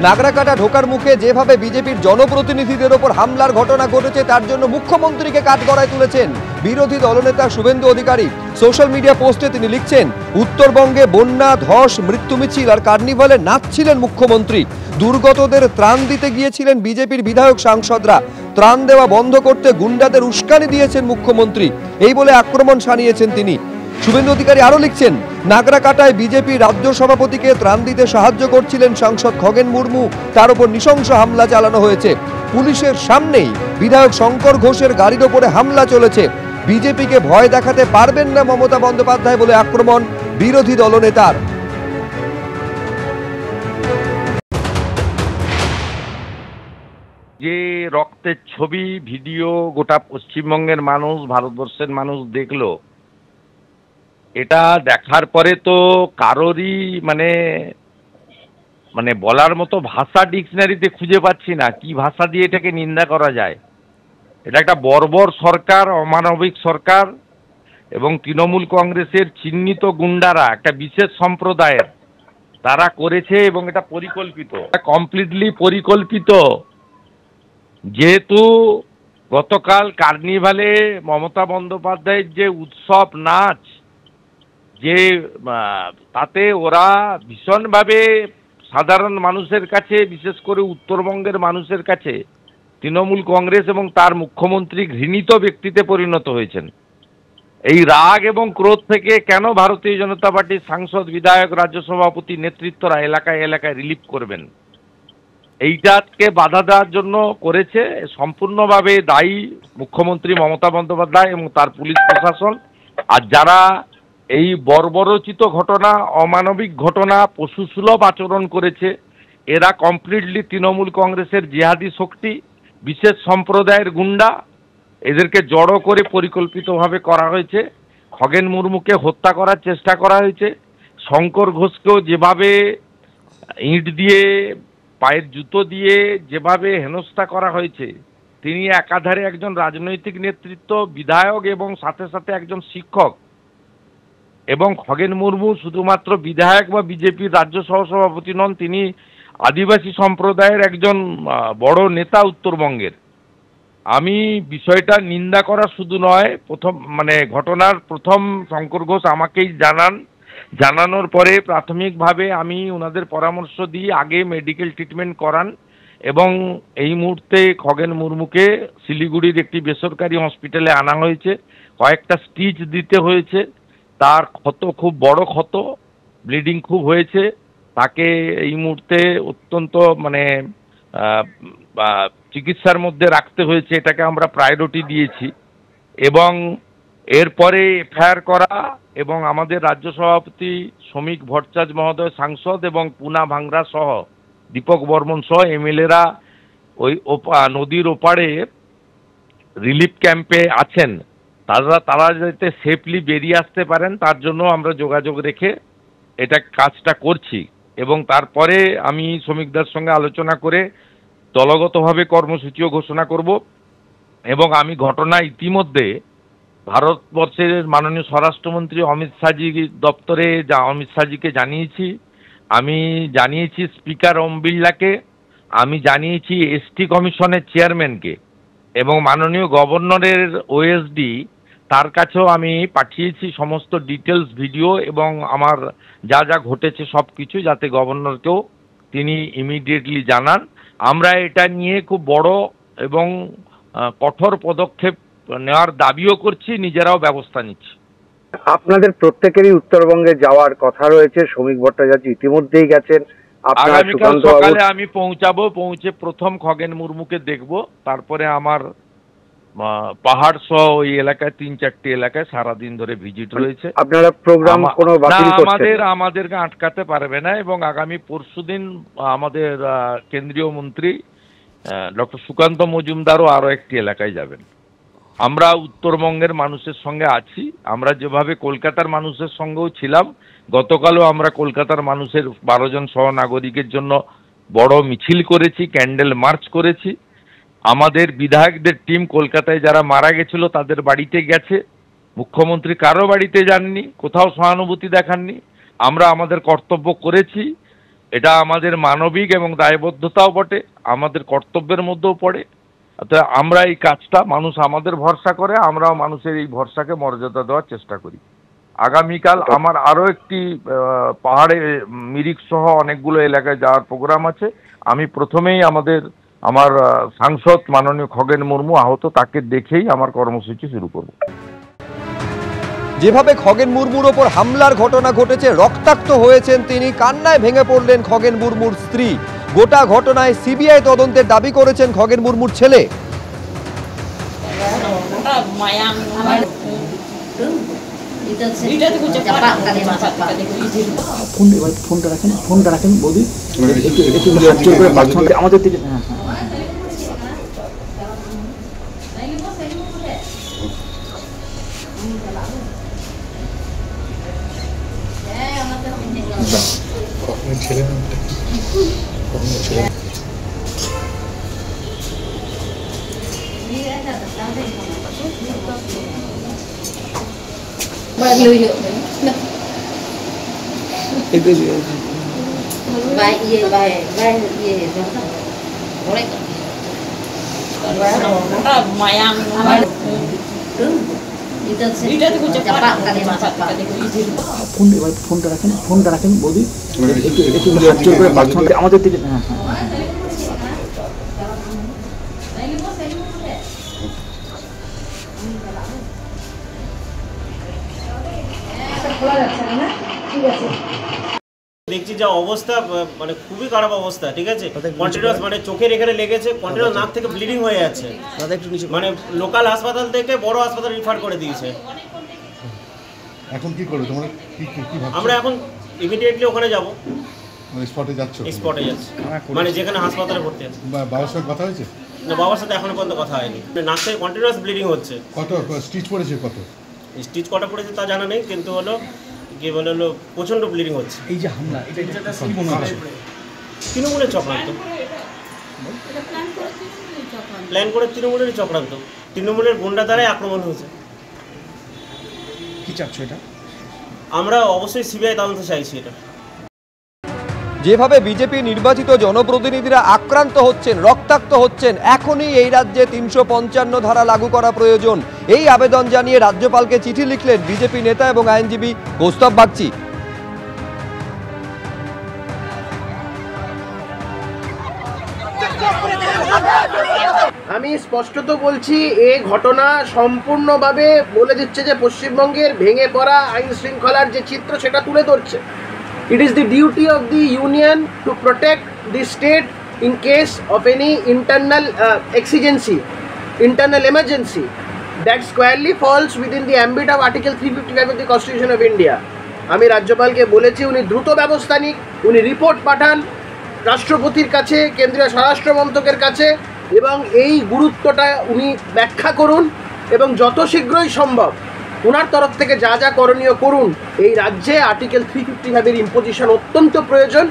নাগরাকাটা ঢোকার মুখে যেভাবে বিজেপির জনপ্রতিনিধিদের ওপর হামলার ঘটনা ঘটেছে তার জন্য মুখ্যমন্ত্রীকে কাঠগড়ায় তুলেছেন বিরোধী দলনেতা শুভেন্দু অধিকারী। সোশ্যাল মিডিয়া পোস্টে তিনি লিখছেন, উত্তরবঙ্গে বন্যা, ধস, মৃত্যু মিছিল আর কার্নিভালে নাচছিলেন মুখ্যমন্ত্রী। দুর্গতদের ত্রাণ দিতে গিয়েছিলেন বিজেপির বিধায়ক সাংসদরা। ত্রাণ দেওয়া বন্ধ করতে গুন্ডাদের উস্কানি দিয়েছেন মুখ্যমন্ত্রী, এই বলে আক্রমণ শানিয়েছেন তিনি। শুভেন্দু অধিকারী আরো লিখছেন, নাগরাকাটায় বিজেপি রাজ্য সভাপতিকে ত্রাণ দিতে সাহায্য করছিলেন সাংসদ খগেন মুর্মু, তার উপর নৃশংস হামলা চালানো হয়েছে। পুলিশের সামনেই বিধায়ক শঙ্কর ঘোষের গাড়ির ওপরে হামলা চলেছে। বিজেপিকে ভয় দেখাতে পারবেন না মমতা বন্দ্যোপাধ্যায় বলে আক্রমণ বিরোধী দলনেতার। যে রক্তের ছবি ভিডিও গোটা পশ্চিমবঙ্গের মানুষ, ভারতবর্ষের মানুষ দেখলো, এটা দেখার পরে তো কারোরই মানে বলার মতো ভাষা ডিকশনারিতে খুঁজে পাচ্ছি না কি ভাষা দিয়ে এটাকে নিন্দা করা যায়। এটা একটা বর্বর সরকার, অমানবিক সরকার, এবং তৃণমূল কংগ্রেসের চিহ্নিত গুন্ডারা একটা বিশেষ সম্প্রদায়ের তারা করেছে, এবং এটা পরিকল্পিত, কমপ্লিটলি পরিকল্পিত। যেহেতু গতকাল কার্নিভালে মমতা বন্দ্যোপাধ্যায়ের যে উৎসব নাচ, যে তাতে ওরা ভীষণভাবে সাধারণ মানুষের কাছে, বিশেষ করে উত্তরবঙ্গের মানুষের কাছে তৃণমূল কংগ্রেস এবং তার মুখ্যমন্ত্রী ঘৃণিত ব্যক্তিতে পরিণত হয়েছেন। এই রাগ এবং ক্রোধ থেকে কেন ভারতীয় জনতা পার্টির সাংসদ, বিধায়ক, রাজ্য সভাপতি, নেতৃত্বরা এলাকায় এলাকায় রিলিফ করবেন? এইটাকে বাধা দেওয়ার জন্য করেছে। সম্পূর্ণভাবে দায়ী মুখ্যমন্ত্রী মমতা বন্দ্যোপাধ্যায় এবং তার পুলিশ প্রশাসন। আর যারা এই বর্বরচিত ঘটনা, অমানবিক ঘটনা, পশুসুলভ আচরণ করেছে, এরা কমপ্লিটলি তৃণমূল কংগ্রেসের জিহাদি শক্তি, বিশেষ সম্প্রদায়ের গুন্ডা। এদেরকে জড়ো করে পরিকল্পিতভাবে করা হয়েছে। খগেন মুর্মুকে হত্যা করার চেষ্টা করা হয়েছে। শঙ্কর ঘোষকেও যেভাবে ইঁট দিয়ে, পায়ের জুতো দিয়ে যেভাবে হেনস্থা করা হয়েছে, তিনি একাধারে একজন রাজনৈতিক নেতৃত্ব, বিধায়ক এবং সাথে সাথে একজন শিক্ষক। এবং খগেন মুর্মু শুধুমাত্র বিধায়ক বা বিজেপির রাজ্য সহসভাপতি নন, তিনি আদিবাসী সম্প্রদায়ের একজন বড় নেতা উত্তরবঙ্গের। আমি বিষয়টা নিন্দা করা শুধু নয়, ঘটনার প্রথম শঙ্কর ঘোষ আমাকেই জানানোর পরে প্রাথমিকভাবে আমি ওনাদের পরামর্শ দিই আগে মেডিকেল ট্রিটমেন্ট করান, এবং এই মুহূর্তে খগেন মুর্মুকে শিলিগুড়ির একটি বেসরকারি হসপিটালে আনা হয়েছে। কয়েকটা স্টিচ দিতে হয়েছে। তার ক্ষত খুব বড় ক্ষত, ব্লিডিং খুব হয়েছে। তাকে এই মুহূর্তে অত্যন্ত চিকিৎসার মধ্যে রাখতে হয়েছে। এটাকে আমরা প্রায়োরিটি দিয়েছি। এবং এরপরে এফআইআর করা, এবং আমাদের রাজ্য সভাপতি শ্রমিক ভট্টাচার্য মহোদয় সাংসদ এবং পুনা ভাংরা সহ দীপক বর্মন সহ এমএলএরা ওই নদীর ওপারে রিলিফ ক্যাম্পে আছেন। তারা যাতে সেফলি বেরিয়ে আসতে পারেন তার জন্য আমরা যোগাযোগ রেখে এটা কাজটা করছি। এবং তারপরে আমি শ্রমিকদের সঙ্গে আলোচনা করে দলগতভাবে কর্মসূচিও ঘোষণা করব। এবং আমি ঘটনা ইতিমধ্যে ভারতবর্ষের মাননীয় স্বরাষ্ট্রমন্ত্রী অমিত শাহজি দপ্তরে অমিত শাহজিকে জানিয়েছি। আমি জানিয়েছি স্পিকার ওম বিড়লাকে, আমি জানিয়েছি এসটি কমিশনের চেয়ারম্যানকে, এবং মাননীয় গভর্নরের ওএসডি তার কাছেও আমি পাঠিয়েছি সমস্ত ডিটেলস, ভিডিও এবং আমার যা যা ঘটেছে সব কিছু, যাতে গভর্নরকেও তিনি ইমিডিয়েটলি জানান। আমরা এটা নিয়ে খুব বড় এবং কঠোর পদক্ষেপ নেওয়ার দাবিও করছি, নিজেরাও ব্যবস্থা নিচ্ছি। আপনাদের প্রত্যেকেরই উত্তরবঙ্গে যাওয়ার কথা রয়েছে। শ্রমিক ভট্টাচার্য ইতিমধ্যেই গেছেন। আগামীকাল সকালে আমি পৌঁছাবো। পৌঁছে প্রথম খগেন মুর্মুকে দেখব। তারপরে আমার পাহাড় সহ ওই এলাকায় ৩-৪টি এলাকায় সারাদিন ধরে ভিজিট রয়েছে। আপনারা প্রোগ্রাম কোনো বাতিল করছেন? আমাদেরকে আটকাতে পারবে না। এবং আগামী পরশুদিন আমাদের কেন্দ্রীয় মন্ত্রী ডক্টর সুকান্ত মজুমদারও আরো একটি এলাকায় যাবেন। আমরা উত্তরবঙ্গের মানুষের সঙ্গে আছি। আমরা যেভাবে কলকাতার মানুষের সঙ্গেও ছিলাম, গতকালও আমরা কলকাতার মানুষের 12 জন সহনাগরিকের জন্য বড় মিছিল করেছি, ক্যান্ডেল মার্চ করেছি। আমাদের বিধায়কদের টিম কলকাতায় যারা মারা গেছিল তাদের বাড়িতে গেছে। মুখ্যমন্ত্রী কারো বাড়িতে যাননি, কোথাও সহানুভূতি দেখাননি। আমরা আমাদের কর্তব্য করেছি এটা আমাদের মানবিক এবং দায়বদ্ধতাও বটে, আমাদের কর্তব্যের মধ্যেও পড়ে। তো আমরা এই কাজটা, মানুষ আমাদের ভরসা করে, আমরাও মানুষের এই ভরসাকে মর্যাদা দেওয়ার চেষ্টা করি। আগামীকাল আমার আরও একটি পাহাড়ে মিরিক সহ অনেকগুলো এলাকায় যাওয়ার প্রোগ্রাম আছে। আমি প্রথমেই আমার সাংসদ মাননীয় খগেন মুর্মু আহত, তাকে দেখেই আমার কর্মসূচি শুরু করব। যেভাবে খগেন মুর্মুর ওপর হামলার ঘটনা ঘটেছে, রক্তাক্ত হয়েছেন তিনি, কান্নায় ভেঙে পড়লেন খগেন মুর্মুর স্ত্রী। গোটা ঘটনায় সিবিআই তদন্তের দাবি করেছেন খগেন মুর্মুর ছেলে। ফোনটা রাখেন বৌদি, আমাদের দিকে। ফোনটা রাখেন বৌদি, আমাদের দিকে। দেখছি যা অবস্থা, মানে খুবই খারাপ অবস্থা, ঠিক আছে। কন্টিনিউয়াস মানে চোখের এখানে লেগেছে, কন্টিনিউয়াস নাক থেকে ব্লিডিং হয়ে যাচ্ছে, মানে লোকাল হাসপাতাল থেকে বড় হাসপাতাল রিফার করে দিয়েছে। এখন কি করবে তোমরা? আমরা এখন ইমিডিয়েটলি ওখানে যাব। স্পটে যাচ্ছ? স্পটে যাচ্ছি, মানে যেখানে হাসপাতালে ভর্তি আছে। বাবার সঙ্গে কথা হয়েছে? না, বাবার সাথে এখনো পর্যন্ত কথা হয়নি। নাক থেকে কন্টিনিউয়াস ব্লিডিং হচ্ছে। কত স্টিচ পড়েছে? কত স্টিচ কটা পড়েছে তা জানা নেই, কিন্তু হলো কি বলে হলো প্রচণ্ড ব্লিডিং হচ্ছে। এই যে হামলা, এটা তৃণমূলের চক্রান্ত, প্ল্যান করে তৃণমূলেরই চক্রান্ত, তৃণমূলের গুন্ডা দ্বারাই আক্রমণ হয়েছে। কি চাচ্ছ এটা? আমরা অবশ্যই সিবিআই তদন্ত চাইছি এটা। যেভাবে বিজেপি নির্বাচিত জনপ্রতিনিধিরা আক্রান্ত হচ্ছেন, রক্তাক্ত হচ্ছেন, এখনই এই রাজ্যে ৩৫৫ ধারা লাগু করা প্রয়োজন, এই আবেদন জানিয়ে রাজ্যপালকে চিঠি লিখলেন বিজেপি নেতা এবং আইনজীবী কৌস্তব বাগচি। আমি স্পষ্টত বলছি, এই ঘটনা সম্পূর্ণভাবে বলে দিচ্ছে যে পশ্চিমবঙ্গের ভেঙে পড়া আইন শৃঙ্খলার যে চিত্র সেটা তুলে ধরছে। It is the duty of the union to protect the state in case of any internal exigency, internal emergency that squarely falls within the ambit of Article 355 of the Constitution of India. আমি রাজ্যপালকে বলেছি উনি দ্রুত ব্যবস্থা নিক, উনি report পাঠান রাষ্ট্রপতির কাছে, কেন্দ্রীয় স্বরাষ্ট্র মন্ত্রকের কাছে, এবং এই গুরুত্বটা উনি ব্যাখ্যা করুন এবং যত শীঘ্রই সম্ভব ওনার তরফ থেকে যা যা করণীয় করুন। এই রাজ্যে আর্টিকেল 355 এর ইম্পোজিশন অত্যন্ত প্রয়োজন।